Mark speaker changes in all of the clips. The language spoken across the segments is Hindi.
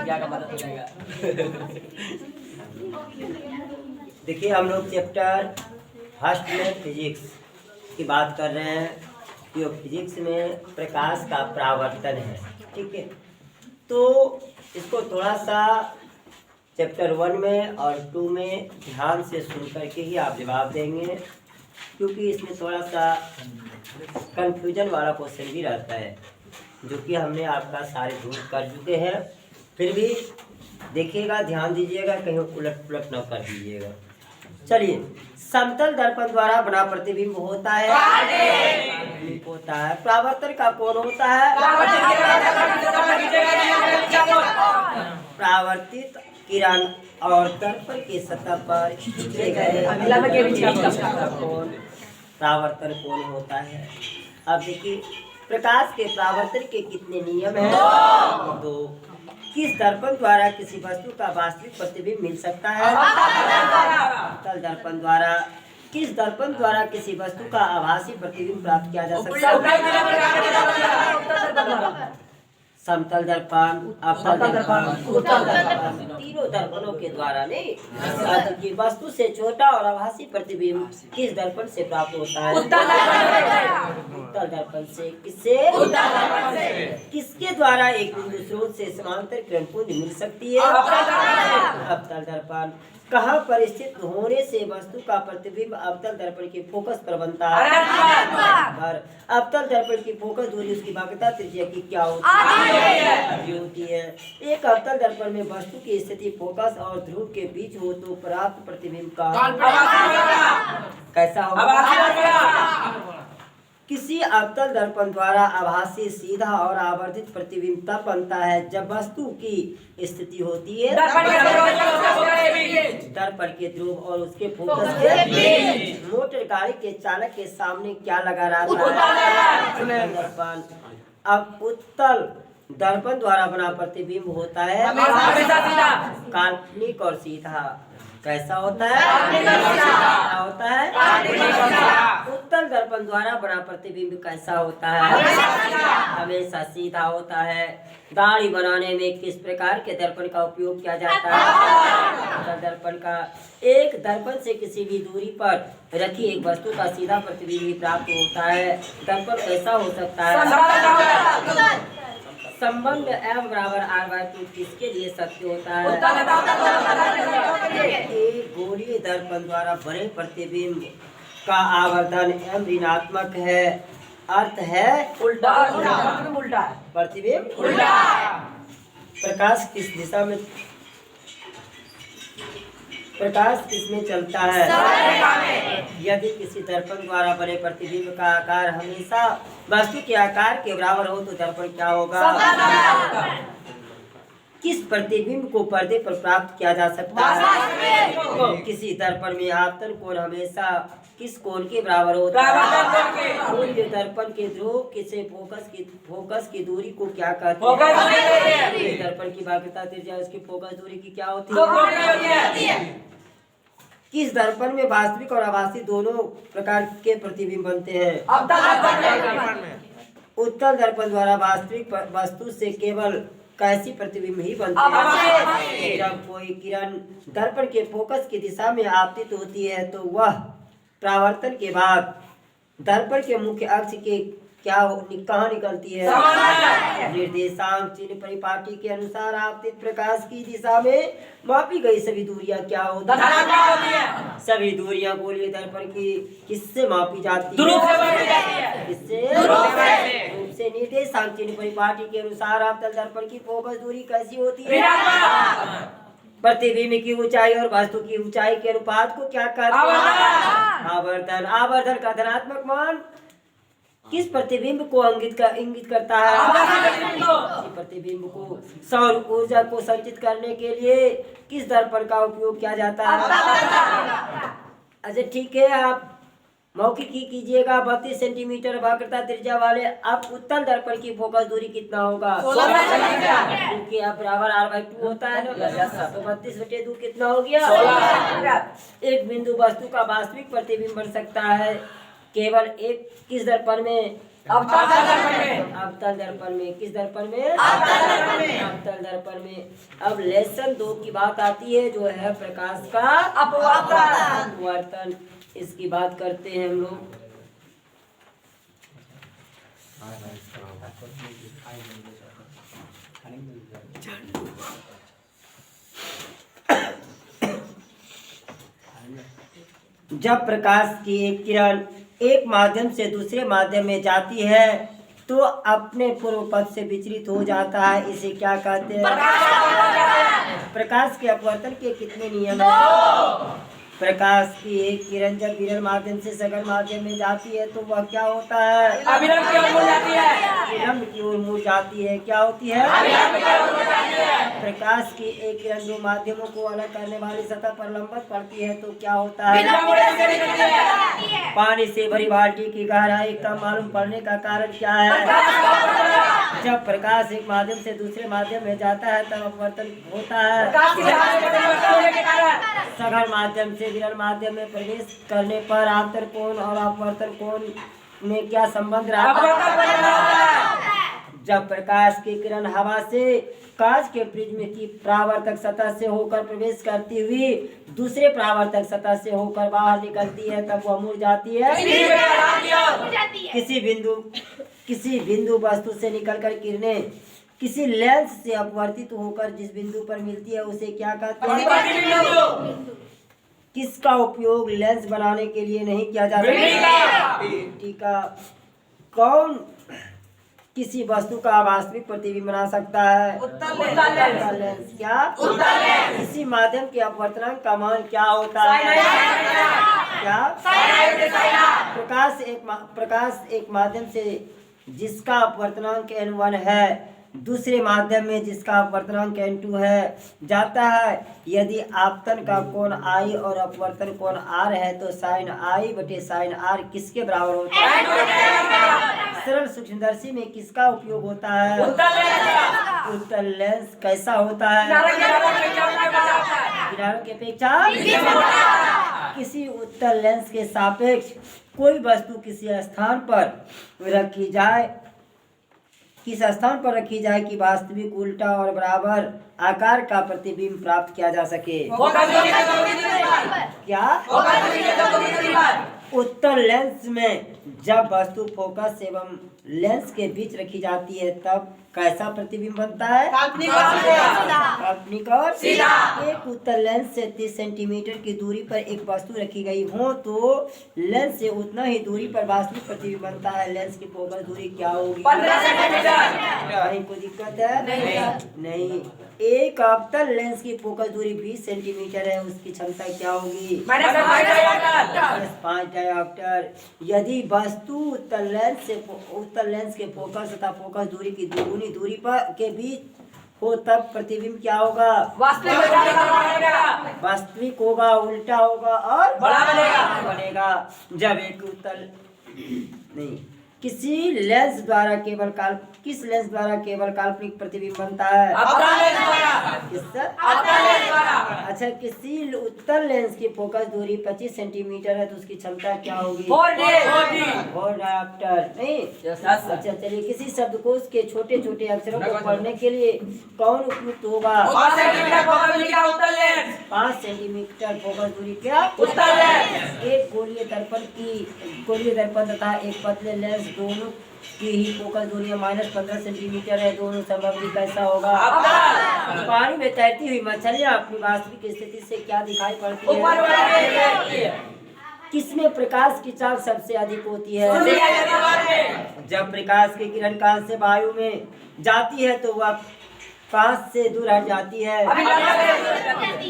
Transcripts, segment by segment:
Speaker 1: विज्ञान का मदद हो जाएगा।
Speaker 2: देखिए हम लोग चैप्टर फर्स्ट में फिजिक्स की बात कर रहे हैं। जो फिजिक्स में प्रकाश का परावर्तन है, ठीक है। तो इसको थोड़ा सा चैप्टर 1 में और 2 में ध्यान से सुन करके ही आप जवाब देंगे, क्योंकि इसमें थोड़ा सा कंफ्यूजन वाला क्वेश्चन भी रहता है, जो कि हमने आपका सारे दूर कर चुके हैं। फिर भी देखिएगा, ध्यान दीजिएगा, कहीं उलट पुलट न कर दीजिएगा। चलिए, समतल दर्पण द्वारा बना प्रतिबिंब होता है परावर्तन का कोण होता है परावर्तित किरण और दर्पण की सतह पर खींचे गए कोण परावर्तन कोण होता है। अब देखिए, प्रकाश के परावर्तन के कितने नियम हैं? 2। किस दर्पण द्वारा किसी वस्तु का वास्तविक प्रतिबिंब मिल सकता है? समतल दर्पण द्वारा। किस दर्पण द्वारा किसी वस्तु का आभासी प्रतिबिंब प्राप्त किया जा सकता है? समतल दर्पण, अवतल दर्पण, उत्तल दर्पण, तीनों दर्पणों के द्वारा नहीं। कि वस्तु से छोटा और आभासी प्रतिबिंब किस दर्पण से प्राप्त होता है? उत्तल दर्पण से। किससे? किसके द्वारा एक बिंदु स्रोत से समांतर किरण पुंज मिल सकती है? अवतल दर्पण। कहाँ पर स्थित होने से वस्तु का प्रतिबिंब अवतल दर्पण के फोकस पर बनता है? अवतल दर्पण की फोकस दूरी उसकी वक्रता त्रिज्या की क्या होती है? एक अवतल दर्पण में वस्तु की स्थिति फोकस और ध्रुव के बीच हो तो प्राप्त प्रतिबिंब का कैसा होगा? किसी अवतल दर्पण द्वारा आभासी सीधा और आवर्धित प्रतिबिंब तब बनता है जब वस्तु की स्थिति होती है दर्पण के ध्रुव और उसके फोकस के बीच। मोटर गाड़ी के चालक के सामने क्या लगा रहता है? दर्पण। अब उत्तल दर्पण द्वारा बना प्रतिबिंब होता है काल्पनिक और सीधा। कैसा होता है? होता है। उत्तल दर्पण द्वारा बना प्रतिबिंब कैसा होता है? हमेशा सीधा होता है। दाढ़ी बनाने में किस प्रकार के दर्पण का उपयोग किया जाता है? उत्तल दर्पण का। एक दर्पण से किसी भी दूरी पर रखी एक वस्तु का सीधा प्रतिबिंब ही प्राप्त होता है। दर्पण कैसा हो सकता है? संबंध m बराबर r/2 किसके लिए सत्य होता है? एक गोलीय दर्पण द्वारा बने प्रतिबिंब का आवर्धन m ऋणात्मक है। अर्थ है उल्टा प्रतिबिंब उल्टा। प्रकाश किसमें चलता है? यदि किसी दर्पण द्वारा बने प्रतिबिंब का आकार हमेशा वस्तु के आकार के बराबर हो तो दर्पण क्या होगा? किस प्रतिबिंब को पर्दे पर प्राप्त किया जा सकता है? किसी दर्पण में आपतन कोण हमेशा किस कोण के बराबर होता है? मूल्य दर्पण के ध्रुव से फोकस की दूरी को क्या कहते हैं? दर्पण की वक्रता त्रिज्या उसकी फोकस दूरी की क्या होती है? किस दर्पण में वास्तविक और आभासी दोनों प्रकार के प्रतिबिंब बनते हैं? उत्तल दर्पण द्वारा वास्तविक वस्तु से केवल कैसी प्रतिबिंब ही बनते हैं? जब कोई किरण दर्पण के फोकस की दिशा में आपतित होती है तो वह परावर्तन के बाद दर्पण के मुख्य अक्ष के कहाँ निकलती है? निर्देशांक चिन्ह परिपाटी के अनुसार आपतित प्रकाश की दिशा में मापी गई सभी दूरियां क्या होती है? सभी दूरियां गोलीय दर्पण की किससे मापी जाती है? किससे? ध्रुव से। निर्देशांक चिन्ह परिपाटी के अनुसार अवतल दर्पण की फोकस दूरी कैसी होती है? प्रतिबिंब की ऊंचाई और वस्तु की ऊंचाई के अनुपात को क्या कहते हैं? आवर्धन। आवर्धन का धनात्मक मान किस प्रतिबिंब को इंगित करता है? प्रतिबिंब को। सौर ऊर्जा को संचित करने के लिए किस दर्पण का उपयोग किया जाता है? अच्छा ठीक है, आप मौखिक ही कीजिएगा। 32 सेंटीमीटर वक्रता त्रिज्या वाले अब उत्तल दर्पण की फोकस दूरी कितना होगा? क्योंकि अब बराबर r/2 होता है ना, तो 32/2 कितना हो गया? 16। एक बिंदु वस्तु का वास्तविक प्रतिबिंब बन सकता है केवल एक किस दर्पण में? अवतल दर्पण में। किस दर्पण में? अवतल दर्पण में। अब लेसन 2 की बात आती है, जो है प्रकाश का अपवर्तन। इसकी बात करते हैं हम लोग। जब प्रकाश की एक किरण एक माध्यम से दूसरे माध्यम में जाती है तो अपने पूर्व पथ से विचलित हो जाता है। इसे क्या कहते हैं? प्रकाश के अपवर्तन के कितने नियम हैं? प्रकाश की एक किरण जब विरल माध्यम से सघन माध्यम में जाती है तो वह क्या होता है?
Speaker 1: अविलंब की ओर मुड़ जाती है।
Speaker 2: विलंब की ओर मुड़ जाती है। क्या होती है?
Speaker 1: अविलंब की ओर मुड़ जाती है।
Speaker 2: प्रकाश की एक किरण दो माध्यमों को अलग करने वाली सतह पर लंबवत पड़ती है तो क्या होता है?
Speaker 1: विलंब से निकलती है।
Speaker 2: पानी से भरी बाल्टी की गहराई कम मालूम पड़ने का कारण क्या है? जब प्रकाश एक माध्यम से दूसरे माध्यम में जाता है तब अपवर्तन होता है।
Speaker 1: प्रकाश की दिशा में परिवर्तन होने के कारण
Speaker 2: सघन माध्यम से विरल माध्यम में प्रवेश करने पर आवर्तन कोण और अपवर्तन कोण में क्या संबंध रहता
Speaker 1: अपवर्तन बना रहता है।
Speaker 2: है? जब प्रकाश की किरण हवा से कांच के प्रिज्म की परावर्तक सतह से होकर प्रवेश करती हुई दूसरे परावर्तक सतह से होकर बाहर निकलती है तब वह मुड़ जाती है। किसी बिंदु वस्तु से निकलकर किरणें किसी लेंस से अपवर्तित होकर जिस बिंदु पर मिलती है उसे क्या कहते हैं? किसका उपयोग लेंस बनाने के लिए नहीं किया जा सकता? टीका। कौन किसी वस्तु का वास्तविक प्रतिबिंब बना सकता है? उत्तल लेंस। क्या? किसी माध्यम के अपवर्तनांक का मान क्या होता है? क्या? प्रकाश एक माध्यम से जिसका अपवर्तनांक n1 है दूसरे माध्यम में जिसका अपवर्तनांक n2 है जाता है। यदि आपतन का कोण I और अपवर्तन कोण R है तो साइन I बटे साइन R किसके बराबर होता है? सरल सूक्ष्मदर्शी में किसका उपयोग होता है? उत्तल लेंस। कैसा होता है? किनारों की अपेक्षा किसी उत्तल लेंस के सापेक्ष कोई वस्तु किसी स्थान पर रखी जाए किस स्थान पर रखी जाए कि वास्तविक उल्टा और बराबर आकार का प्रतिबिंब प्राप्त किया जा सके। क्या? उत्तल लेंस में जब वस्तु फोकस एवं लेंस के बीच रखी जाती है तब कैसा प्रतिबिंब बनता है? काल्पनिक और सीधा। एक उत्तल लेंस से 30 सेंटीमीटर की दूरी पर एक वस्तु रखी गई हो तो लेंस से उतना ही दूरी पर वास्तविक प्रतिबिंब बनता है। लेंस की फोकस दूरी क्या होगी?
Speaker 1: 15 सेंटीमीटर।
Speaker 2: कहीं कोई दिक्कत है? नहीं। एक अवतल लेंस की फोकस दूरी 20 सेंटीमीटर है, उसकी क्षमता क्या होगी? -5 डायोप्टर। यदि वस्तु उत्तल लेंस के फोकस तथा फोकस दूरी की दुगुनी दूरी पर के बीच हो तब प्रतिबिंब क्या होगा? वास्तविक होगा, उल्टा होगा और बड़ा बनेगा। जब एक उत्तल नहीं किस लेंस द्वारा केवल काल्पनिक प्रतिबिंब बनता है? अच्छा, किसी उत्तल लेंस की फोकस दूरी 25 सेंटीमीटर है तो उसकी क्षमता क्या होगी? 4 डायोप्टर। नहीं। अच्छा चलिए, किसी शब्दकोश के छोटे छोटे अक्षरों को पढ़ने के लिए कौन उपयुक्त होगा? 5 सेंटीमीटर फोकस दूरी क्या? एक गोलीय दर्पण तथा एक पतले लेंस दोनों की ही फोकस दूरी -15 सेंटीमीटर है। दोनों संबंधी कैसा होगा? पानी में तैरती हुई मछलियाँ अपनी वास्तविक स्थिति से क्या दिखाई पड़ती है? किसमें प्रकाश की चाल सबसे अधिक होती है? जब प्रकाश की किरण कांच से वायु में जाती है तो वह कांच से दूर हट जाती है।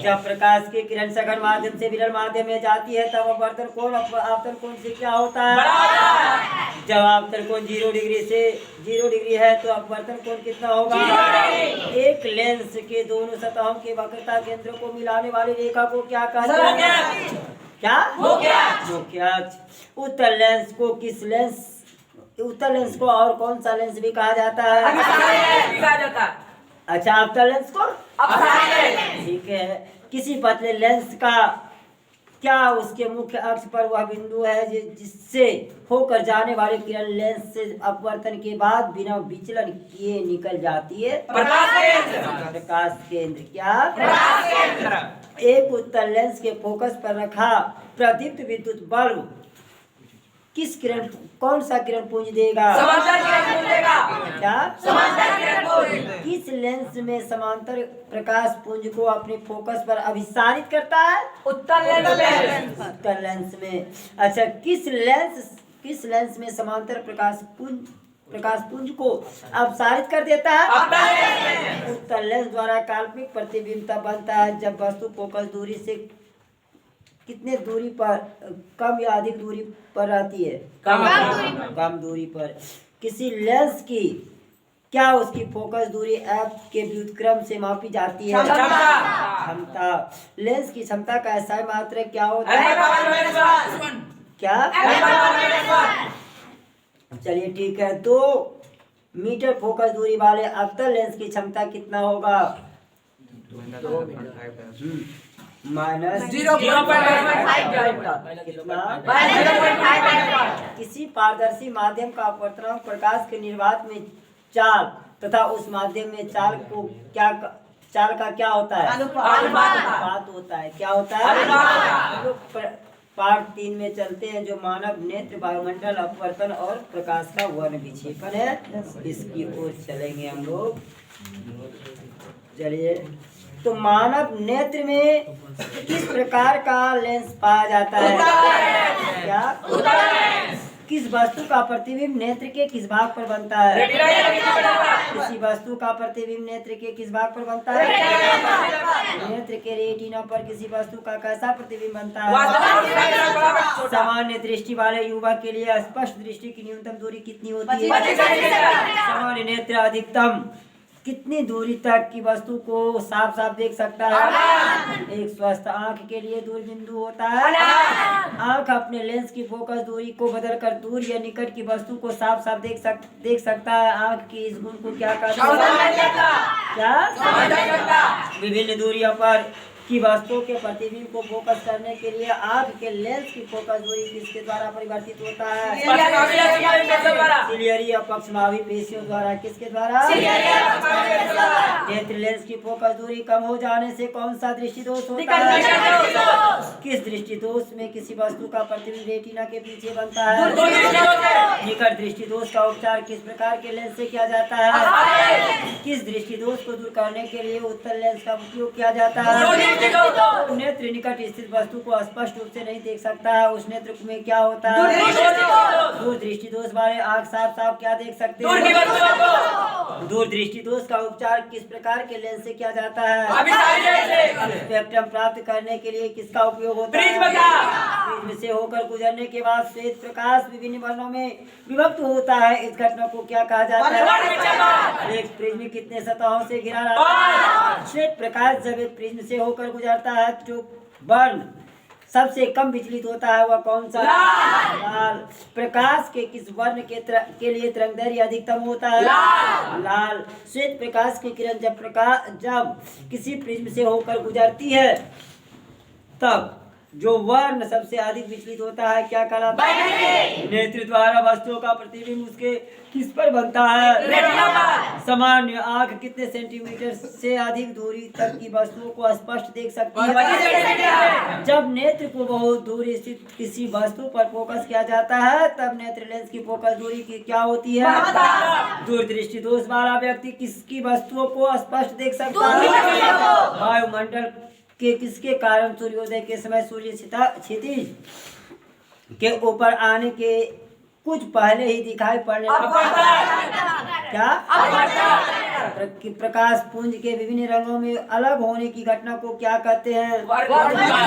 Speaker 2: जब प्रकाश की किरण सघन माध्यम से विरल माध्यम में जाती है तब अपवर्तन कोण से क्या होता है? जब अपवर्तन कोण 0 डिग्री है तो अपवर्तन कोण कितना होगा? एक लेंस के दोनों सतहों के वक्रता केंद्र को मिलाने वाली रेखा को क्या कहते हैं? क्या? मुख्य अक्ष। उत्तल लेंस को और कौन सा लेंस भी कहा जाता है? अच्छा, अवतल लेंस को? ठीक है। किसी पतले लेंस का क्या उसके मुख्य अक्ष पर वह बिंदु है जिससे होकर जाने वाली किरण लेंस से अपवर्तन के बाद बिना विचलन किए निकल जाती है? प्रकाश केंद्र। क्या? एक उत्तल लेंस के फोकस पर रखा प्रदीप्त विद्युत बल्ब किस किरण कौन सा किरण पुंज देगा? क्या? किस लेंस में समांतर प्रकाश पुंज को अपने फोकस पर अभिसारित करता है? उत्तल लेंस में। अच्छा, किस लेंस में समांतर प्रकाश पुंज को अपसारित कर देता है? उत्तल लेंस द्वारा काल्पनिक प्रतिबिंब तब बनता है जब वस्तु फोकस दूरी से कितने दूरी पर कम या अधिक दूरी पर रहती है? कम दूरी पर। किसी लेंस की क्या उसकी फोकस दूरी f के व्युत्क्रम से मापी जाती है? क्षमता। लेंस की क्षमता का SI मात्रक क्या होता है? क्या? चलिए ठीक है, 2 मीटर फोकस दूरी वाले अवतल लेंस की क्षमता कितना होगा? माइनस 0.5 किसी पारदर्शी माध्यम का अपवर्तनांक प्रकाश के निर्वात में चाल तथा उस माध्यम में चाल का क्या होता है? अनुपात होता है। क्या होता है? पार्ट 3 में चलते हैं, जो मानव नेत्र वायुमंडल अपवर्तन और प्रकाश का वर्ण विक्षेपण है, इसकी ओर चलेंगे हम लोग। चलिए, तो मानव नेत्र में किस प्रकार का लेंस पाया जाता है? क्या? किस वस्तु का प्रतिबिंब नेत्र के किस भाग पर बनता है? किसी वस्तु का प्रतिबिंब नेत्र के किस भाग पर बनता है? नेत्र के रेटिना पर किसी वस्तु का कैसा प्रतिबिंब बनता है? सामान्य दृष्टि वाले युवक के लिए स्पष्ट दृष्टि की न्यूनतम दूरी कितनी होती है? सामान्य नेत्र अधिकतम कितनी दूरी तक की वस्तु को साफ साफ देख सकता है? एक स्वस्थ आंख के लिए दूर बिंदु होता है। आंख अपने लेंस की फोकस दूरी को बदलकर दूर या निकट की वस्तु को साफ साफ देख सकता है। आंख की इस गुण को क्या कहते हैं? क्या? विभिन्न दूरियों पर की वस्तुओं के प्रतिबिंब को फोकस करने के लिए आंख के लेंस की फोकस दूरी किसके द्वारा परिवर्तित होता है? सिलियरी अपक्षमावी पेशियों द्वारा। किसके द्वारा? नेत्र लेंस की फोकस दूरी कम हो जाने से कौन सा दृष्टि दोष होता है? किस दृष्टि दोष में किसी वस्तु का प्रतिबिंब रेटिना के पीछे बनता है? निकट दृष्टि दोष का उपचार किस प्रकार के लेंस से किया जाता है? किस दृष्टि दोष को दूर करने के लिए उत्तल लेंस का उपयोग किया जाता है? नेत्र निकट स्थित वस्तु को स्पष्ट रूप से नहीं देख सकता है, उस नेत्र में क्या होता है? दूर दृष्टि दोष वाले आंख साफ साफ क्या देख सकते हैं? दूर दृष्टि दोष का उपचार किस प्रकार के लेंस से किया जाता है? स्पेक्ट्रम प्राप्त करने के लिए किसका उपयोग होता है? प्रिज्म से होकर गुजरने के बाद श्वेत प्रकाश विभिन्न वर्णों में विभक्त होता है, इस घटना को क्या कहा जाता है? एक प्रिज्म कितने सतहों से घिरा रहता है? श्वेत प्रकाश जब एक प्रिज्म से होकर गुजरता है जो वर्ण सबसे कम विचलित होता है वह कौन सा? लाल। प्रकाश के किस वर्ण के लिए तरंगदैर्घ्य अधिकतम होता है? लाल। श्वेत प्रकाश की किरण जब किसी प्रिज्म से होकर गुजरती है तब जो वर्ण सबसे अधिक विचलित होता है क्या कहलाता है? नेत्र द्वारा वस्तुओं का प्रतिबिंब उसके किस पर बनता है? सामान्य आंख कितने सेंटीमीटर से अधिक दूरी तक की वस्तुओं को स्पष्ट देख सकती है? जब नेत्र को बहुत दूर स्थित किसी वस्तु पर फोकस किया जाता है तब नेत्र लेंस की फोकस दूरी की क्या होती है? दूरदृष्टि दोष वाला व्यक्ति किसकी वस्तुओं को स्पष्ट देख सकता है? वायुमंडल के किसके कारण सूर्योदय के समय सूर्य क्षितिज के ऊपर आने के कुछ पहले ही दिखाई पड़ने लगता है? क्या? प्रकाश पुंज के विभिन्न रंगों में अलग होने की घटना को क्या कहते हैं?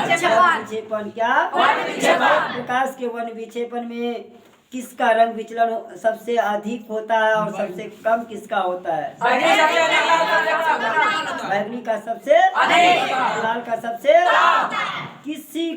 Speaker 2: विक्षेपण। क्या? प्रकाश के वर्ण विक्षेपण में किसका रंग विचलन सबसे अधिक होता है और सबसे कम किसका होता है? बैगनी का सबसे अधिक, लाल का सबसे किसी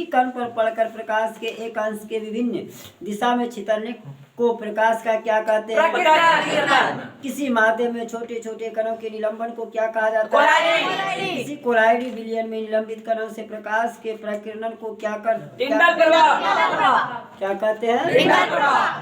Speaker 2: कण पर पड़कर प्रकाश के एक अंश के विभिन्न दिशा में छितरने को प्रकाश का क्या कहते हैं?
Speaker 1: प्रकिरण।
Speaker 2: किसी माध्यम में छोटे छोटे कणों के निलंबन को क्या कहा जाता है?
Speaker 1: कोलाइड।
Speaker 2: किसी कोलाइडी विलयन में निलंबित कणों से प्रकाश के प्रकीर्णन को क्या
Speaker 1: टिंडल प्रभाव।
Speaker 2: क्या कहते हैं?
Speaker 1: टिंडल प्रभाव।